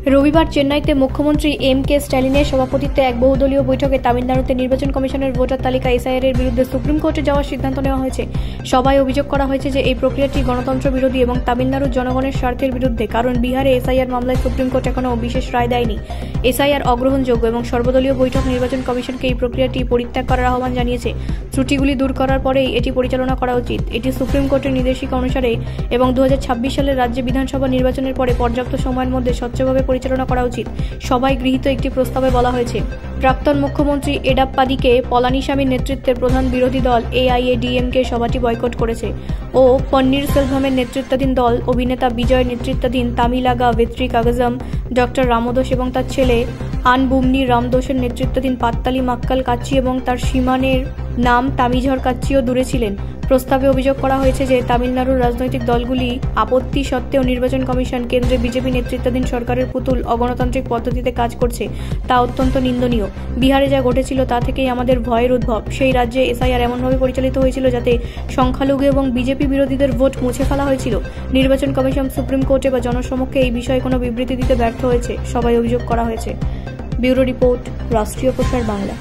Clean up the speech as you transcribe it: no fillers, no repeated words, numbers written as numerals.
রবিবার চেন্নাইতে মুখ্যমন্ত্রী এম.কে. স্ট্যালিনের সভাপতিত্বে এক বহুদলীয় বৈঠকে তামিলনাড়ুতে নির্বাচন কমিশনের ভোটার তালিকা এসআইআর এর বিরুদ্ধে সুপ্রিম কোর্টে যাওয়ার সিদ্ধান্ত নেওয়া হয়েছে। সভায় অভিযোগ করা হয়েছে যে এই প্রক্রিয়াটি গণতন্ত্র বিরোধী এবং তামিলনাড়ুর জনগণের স্বার্থের বিরুদ্ধে, কারণ বিহারে এসআইআর মামলায় সুপ্রিম কোর্ট এখনও বিশেষ রায় দেয়নি। এসআইআর অগ্রহণযোগ্য এবং সর্বদলীয় বৈঠক নির্বাচন কমিশনকে এই প্রক্রিয়াটি পরিত্যাগ করার আহ্বান জানিয়েছে। ত্রুটিগুলি দূর করার পরেই এটি পরিচালনা করা উচিত। এটি সুপ্রিম কোর্টের নির্দেশিকা অনুসারে এবং 2026 সালের রাজ্য বিধানসভা নির্বাচনের পরে পর্যাপ্ত সময়ের মধ্যে স্বচ্ছভাবে পরিচালনা করা উচিত। সভায় গৃহীত একটি প্রস্তাবে বলা হয়েছে, প্রাক্তন মুখ্যমন্ত্রী এডাপ্পাদিকে পলানিস্বামীর নেতৃত্বের প্রধান বিরোধী দল এআইএডিএমকে সভাটি বয়কট করেছে ও পন্নিরসেলভামের নেতৃত্বাধীন দল অভিনেতা বিজয় নেতৃত্বাধীন তামিলাগা ভেট্রি কাগজম, ডক্টর রামদোস এবং তার ছেলে আনবুমনি রামদোসের নেতৃত্বাধীন পাত্তালি মাক্কাল কাচ্চি এবং তার সীমানের নাম তামিঝর কাচ্চিও দূরে ছিলেন। প্রস্তাবে অভিযোগ করা হয়েছে যে তামিলনাড়ুর রাজনৈতিক দলগুলি আপত্তি সত্ত্বেও নির্বাচন কমিশন কেন্দ্রে বিজেপি নেতৃত্বাধীন সরকারের পুতুল অগণতান্ত্রিক পদ্ধতিতে কাজ করছে, তা অত্যন্ত নিন্দনীয়। বিহারে যা ঘটেছিল তা থেকেই আমাদের ভয়ের উদ্ভব। সেই রাজ্যে এসআইআর এমনভাবে পরিচালিত হয়েছিল যাতে সংখ্যালঘু এবং বিজেপি বিরোধীদের ভোট মুছে ফেলা হয়েছিল। নির্বাচন কমিশন সুপ্রিম কোর্টে বা জনসমক্ষে এই বিষয়ে কোনো বিবৃতি দিতে ব্যর্থ হয়েছে, সবাই অভিযোগ করা হয়েছে। ব্যুরো রিপোর্ট, রাষ্ট্রীয় প্রসার বাংলা।